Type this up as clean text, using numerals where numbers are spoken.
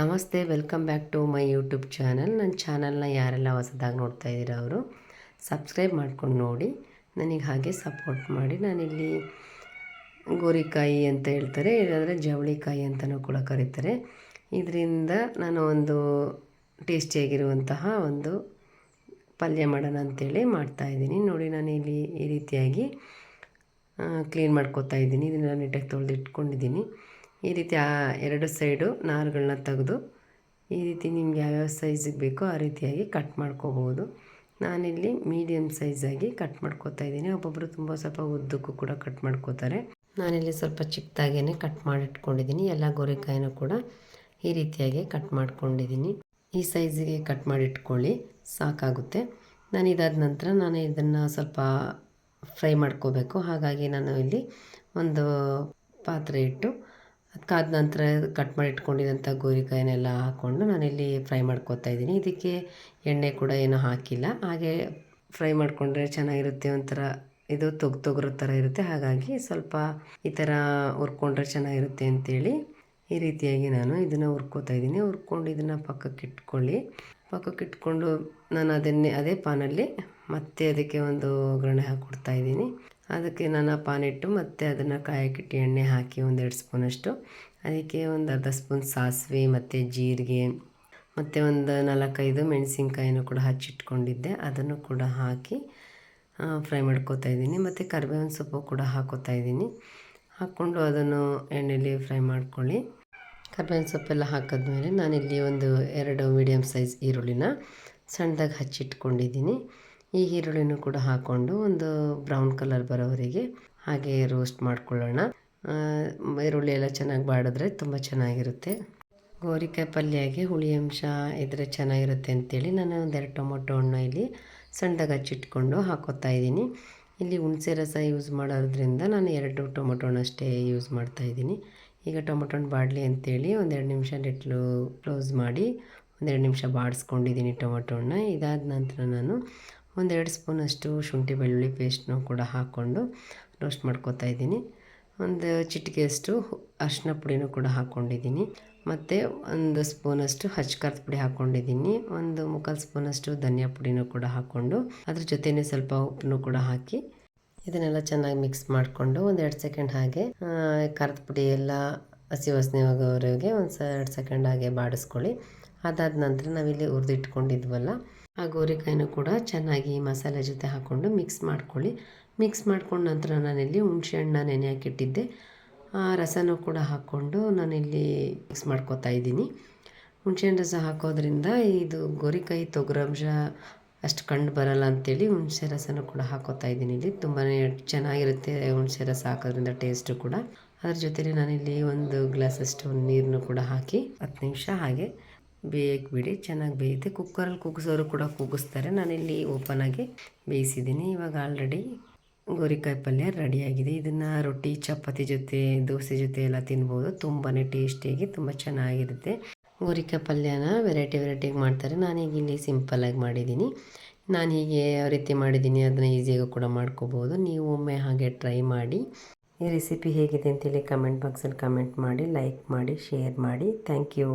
ನಮಸ್ತೆ, welcome back to my YouTube channel. ನನ್ನ ಚಾನಲ್ನ ಯಾರೆಲ್ಲ ಹೊಸದಾಗಿ ನೋಡ್ತಾ ಇದ್ದೀರ ಅವರು ಸಬ್ಸ್ಕ್ರೈಬ್ ಮಾಡ್ಕೊಂಡು ನೋಡಿ, ನನಗೆ ಹಾಗೆ ಸಪೋರ್ಟ್ ಮಾಡಿ. ನಾನಿಲ್ಲಿ ಗೋರಿಕಾಯಿ ಅಂತ ಹೇಳ್ತಾರೆ, ಇಲ್ಲಾಂದರೆ ಜವಳಿಕಾಯಿ ಅಂತಲೂ ಕೂಡ ಕರೀತಾರೆ. ಇದರಿಂದ ನಾನು ಒಂದು ಟೇಸ್ಟಿಯಾಗಿರುವಂತಹ ಒಂದು ಪಲ್ಯ ಮಾಡೋಣ ಅಂಥೇಳಿ ಮಾಡ್ತಾಯಿದ್ದೀನಿ. ನೋಡಿ, ನಾನು ಇಲ್ಲಿ ಈ ರೀತಿಯಾಗಿ ಕ್ಲೀನ್ ಮಾಡ್ಕೊತಾ ಇದ್ದೀನಿ. ಇದನ್ನು ನೀಟಾಗಿ ತೊಳೆದು ಇಟ್ಕೊಂಡಿದ್ದೀನಿ. ಈ ರೀತಿ ಎರಡು ಸೈಡು ನಾರುಗಳನ್ನ ತೆಗೆದು ಈ ರೀತಿ ನಿಮ್ಗೆ ಯಾವ್ಯಾವ ಸೈಜಿಗೆ ಬೇಕೋ ಆ ರೀತಿಯಾಗಿ ಕಟ್ ಮಾಡ್ಕೋಬೋದು. ನಾನಿಲ್ಲಿ ಮೀಡಿಯಮ್ ಸೈಜಾಗಿ ಕಟ್ ಮಾಡ್ಕೋತಾ ಇದ್ದೀನಿ. ಒಬ್ಬೊಬ್ಬರು ಸ್ವಲ್ಪ ಉದ್ದಕ್ಕೂ ಕೂಡ ಕಟ್ ಮಾಡ್ಕೋತಾರೆ. ನಾನಿಲ್ಲಿ ಸ್ವಲ್ಪ ಚಿಕ್ಕದಾಗೇ ಕಟ್ ಮಾಡಿಟ್ಕೊಂಡಿದ್ದೀನಿ. ಎಲ್ಲ ಗೋರಿಕಾಯಿನೂ ಕೂಡ ಈ ರೀತಿಯಾಗಿ ಕಟ್ ಮಾಡ್ಕೊಂಡಿದ್ದೀನಿ. ಈ ಸೈಜಿಗೆ ಕಟ್ ಮಾಡಿಟ್ಕೊಳ್ಳಿ, ಸಾಕಾಗುತ್ತೆ. ನಾನು ಇದಾದ ನಂತರ ನಾನು ಇದನ್ನು ಸ್ವಲ್ಪ ಫ್ರೈ ಮಾಡ್ಕೋಬೇಕು. ಹಾಗಾಗಿ ನಾನು ಇಲ್ಲಿ ಒಂದು ಪಾತ್ರೆ ಇಟ್ಟು ಅದಕ್ಕಾದ ನಂತರ ಕಟ್ ಮಾಡಿ ಇಟ್ಕೊಂಡಿದ್ದಂಥ ಗೋರಿಕಾಯಿನೆಲ್ಲ ಹಾಕ್ಕೊಂಡು ನಾನಿಲ್ಲಿ ಫ್ರೈ ಮಾಡ್ಕೊತಾ ಇದ್ದೀನಿ. ಇದಕ್ಕೆ ಎಣ್ಣೆ ಕೂಡ ಏನೂ ಹಾಕಿಲ್ಲ. ಹಾಗೆ ಫ್ರೈ ಮಾಡಿಕೊಂಡ್ರೆ ಚೆನ್ನಾಗಿರುತ್ತೆ. ಒಂಥರ ಇದು ತೊಗರು ಥರ ಇರುತ್ತೆ. ಹಾಗಾಗಿ ಸ್ವಲ್ಪ ಈ ಥರ ಹುರ್ಕೊಂಡ್ರೆ ಚೆನ್ನಾಗಿರುತ್ತೆ ಅಂಥೇಳಿ ಈ ರೀತಿಯಾಗಿ ನಾನು ಇದನ್ನು ಹುರ್ಕೋತಾ ಇದ್ದೀನಿ. ಹುರ್ಕೊಂಡು ಇದನ್ನು ಪಕ್ಕಕ್ಕೆ ಇಟ್ಕೊಂಡು ನಾನು ಅದೇ ಪಾನಲ್ಲಿ ಮತ್ತೆ ಅದಕ್ಕೆ ಒಂದು ಒಗ್ಗರಣೆ ಹಾಕ್ಕೊಡ್ತಾ ಇದ್ದೀನಿ. ಅದಕ್ಕೆ ನಾನು ಪಾನ್ ಇಟ್ಟು ಮತ್ತೆ ಅದನ್ನು ಕಾಯಕ್ಕಿಟ್ಟು ಎಣ್ಣೆ ಹಾಕಿ 1-2 ಸ್ಪೂನಷ್ಟು, ಅದಕ್ಕೆ ಒಂದು ಅರ್ಧ ಸ್ಪೂನ್ ಸಾಸಿವೆ ಮತ್ತು ಜೀರಿಗೆ ಮತ್ತು ಒಂದು 4-5 ಮೆಣಸಿನ್ಕಾಯಿನೂ ಕೂಡ ಹಚ್ಚಿಟ್ಕೊಂಡಿದ್ದೆ, ಅದನ್ನು ಕೂಡ ಹಾಕಿ ಫ್ರೈ ಮಾಡ್ಕೋತಾ ಇದ್ದೀನಿ. ಮತ್ತು ಕರಿಬೇವಿನ ಸೊಪ್ಪು ಕೂಡ ಹಾಕೋತಾ ಇದ್ದೀನಿ. ಹಾಕ್ಕೊಂಡು ಅದನ್ನು ಎಣ್ಣೆಯಲ್ಲಿ ಫ್ರೈ ಮಾಡ್ಕೊಳ್ಳಿ. ಕರಿಬೇವಿನ ಸೊಪ್ಪೆಲ್ಲ ಹಾಕಿದ್ಮೇಲೆ ನಾನಿಲ್ಲಿ ಒಂದು 2 ಮೀಡಿಯಮ್ ಸೈಜ್ ಈರುಳ್ಳಿನ ಸಣ್ಣದಾಗಿ ಹಚ್ಚಿಟ್ಕೊಂಡಿದ್ದೀನಿ. ಈ ಈರುಳ್ಳಿನೂ ಕೂಡ ಹಾಕ್ಕೊಂಡು ಒಂದು ಬ್ರೌನ್ ಕಲರ್ ಬರೋವರೆಗೆ ಹಾಗೆ ರೋಸ್ಟ್ ಮಾಡ್ಕೊಳ್ಳೋಣ. ಈರುಳ್ಳಿ ಎಲ್ಲ ಚೆನ್ನಾಗಿ ಬಾಡಿದ್ರೆ ತುಂಬ ಚೆನ್ನಾಗಿರುತ್ತೆ. ಗೋರಿಕಾಯಿ ಪಲ್ಯಗೆ ಹುಳಿ ಅಂಶ ಇದ್ದರೆ ಚೆನ್ನಾಗಿರುತ್ತೆ ಅಂತೇಳಿ ನಾನು 1-2 ಟೊಮೊಟೊ ಹಣ್ಣು ಇಲ್ಲಿ ಸಣ್ಣದಾಗಿ ಹಚ್ಚಿಟ್ಕೊಂಡು ಹಾಕೋತಾ ಇದ್ದೀನಿ. ಇಲ್ಲಿ ಹುಣಸೆ ರಸ ಯೂಸ್ ಮಾಡೋದ್ರಿಂದ ನಾನು 2 ಟೊಮೊಟೊ ಹಣ್ಣು ಅಷ್ಟೇ ಯೂಸ್ ಮಾಡ್ತಾಯಿದ್ದೀನಿ. ಈಗ ಟೊಮೊಟೊ ಹಣ್ಣು ಬಾಡಲಿ ಅಂತೇಳಿ 1-2 ನಿಮಿಷ ಲಿಟ್ಲು ಕ್ಲೋಸ್ ಮಾಡಿ 1-2 ನಿಮಿಷ ಬಾಡಿಸ್ಕೊಂಡಿದ್ದೀನಿ ಟೊಮೊಟೊ ಹಣ್ಣು. ಇದಾದ ನಂತರ ನಾನು 1-2 ಸ್ಪೂನಷ್ಟು ಶುಂಠಿ ಬೆಳ್ಳುಳ್ಳಿ ಪೇಸ್ಟ್ನೂ ಕೂಡ ಹಾಕ್ಕೊಂಡು ರೋಸ್ಟ್ ಮಾಡ್ಕೊತಾ ಇದ್ದೀನಿ. ಒಂದು ಚಿಟಿಕೆಯಷ್ಟು ಅರಿಶಿನ ಪುಡಿನೂ ಕೂಡ ಹಾಕ್ಕೊಂಡಿದ್ದೀನಿ. ಮತ್ತು 1 ಸ್ಪೂನಷ್ಟು ಖಾರದ ಪುಡಿ ಹಾಕ್ಕೊಂಡಿದ್ದೀನಿ. 1/4 ಸ್ಪೂನಷ್ಟು ಧನಿಯಾ ಪುಡಿನೂ ಕೂಡ ಹಾಕ್ಕೊಂಡು ಅದ್ರ ಜೊತೆಯೇ ಸ್ವಲ್ಪ ಉಪ್ಪನ್ನು ಕೂಡ ಹಾಕಿ ಇದನ್ನೆಲ್ಲ ಚೆನ್ನಾಗಿ ಮಿಕ್ಸ್ ಮಾಡಿಕೊಂಡು 1-2 ಸೆಕೆಂಡ್ ಹಾಗೆ ಖಾರದ ಪುಡಿ ಎಲ್ಲ ಹಸಿ ವಾಸನೆ ಹೋಗೋವರೆಗೆ 1-2 ಸೆಕೆಂಡ್ ಹಾಗೆ ಬಾಡಿಸ್ಕೊಳ್ಳಿ. ಅದಾದ ನಂತರ ನಾವಿಲ್ಲಿ ಹುರಿದಿಟ್ಕೊಂಡಿದ್ವಲ್ಲ ಆ ಗೋರಿಕಾಯಿನೂ ಕೂಡ ಚೆನ್ನಾಗಿ ಮಸಾಲೆ ಜೊತೆ ಹಾಕ್ಕೊಂಡು ಮಿಕ್ಸ್ ಮಾಡ್ಕೊಳ್ಳಿ. ಮಿಕ್ಸ್ ಮಾಡ್ಕೊಂಡು ನಂತರ ನಾನಿಲ್ಲಿ ಹುಣಸೆ ಹಣ್ಣನ್ನ ನೆನೆ ಹಾಕಿಟ್ಟಿದ್ದೆ, ಆ ರಸನೂ ಕೂಡ ಹಾಕ್ಕೊಂಡು ನಾನಿಲ್ಲಿ ಮಿಕ್ಸ್ ಮಾಡ್ಕೊತಾ ಇದ್ದೀನಿ. ಹುಣಸೆಹಣ್ಣು ರಸ ಹಾಕೋದ್ರಿಂದ ಇದು ಗೋರಿಕಾಯಿ ತೊಗರಂಶ ಅಷ್ಟು ಕಂಡು ಬರಲ್ಲ ಅಂಥೇಳಿ ಹುಣಸೆ ರಸನೂ ಕೂಡ ಹಾಕೋತಾ ಇದ್ದೀನಿ. ಇಲ್ಲಿ ತುಂಬಾ ಚೆನ್ನಾಗಿರುತ್ತೆ ಹುಣಸೆ ರಸ ಹಾಕೋದ್ರಿಂದ ಟೇಸ್ಟು ಕೂಡ. ಅದ್ರ ಜೊತೆಲಿ ನಾನಿಲ್ಲಿ 1 ಗ್ಲಾಸಷ್ಟು ನೀರನ್ನು ಕೂಡ ಹಾಕಿ 10 ನಿಮಿಷ ಹಾಗೆ ಬೇಯಕ್ಕೆ ಬಿಡಿ. ಚೆನ್ನಾಗಿ ಬೇಯುತ್ತೆ. ಕುಕ್ಕರಲ್ಲಿ ಕೂಗಿಸೋರು ಕೂಡ ಕೂಗಿಸ್ತಾರೆ. ನಾನಿಲ್ಲಿ ಓಪನಾಗಿ ಬೇಯಿಸಿದ್ದೀನಿ. ಇವಾಗ ಆಲ್ರೆಡಿ ಗೋರಿಕಾಯಿ ಪಲ್ಯ ರೆಡಿಯಾಗಿದೆ. ಇದನ್ನು ರೊಟ್ಟಿ, ಚಪಾತಿ ಜೊತೆ, ದೋಸೆ ಜೊತೆ ಎಲ್ಲ ತಿನ್ಬೋದು. ತುಂಬಾ ಟೇಸ್ಟಿಯಾಗಿ ತುಂಬ ಚೆನ್ನಾಗಿರುತ್ತೆ. ಗೋರಿಕಾಯಿ ಪಲ್ಯನ ವೆರೈಟಿಯಾಗಿ ಮಾಡ್ತಾರೆ. ನಾನೀಗ ಇಲ್ಲಿ ಸಿಂಪಲ್ಲಾಗಿ ಮಾಡಿದ್ದೀನಿ. ನಾನು ಹೀಗೆ ಯಾವ ರೀತಿ ಮಾಡಿದ್ದೀನಿ ಅದನ್ನು ಈಸಿಯಾಗಿ ಕೂಡ ಮಾಡ್ಕೋಬೋದು. ನೀವು ಒಮ್ಮೆ ಹಾಗೆ ಟ್ರೈ ಮಾಡಿ. ಈ ರೆಸಿಪಿ ಹೇಗಿದೆ ಅಂತೇಳಿ ಕಮೆಂಟ್ ಬಾಕ್ಸಲ್ಲಿ ಕಮೆಂಟ್ ಮಾಡಿ, ಲೈಕ್ ಮಾಡಿ, ಶೇರ್ ಮಾಡಿ. Thank you.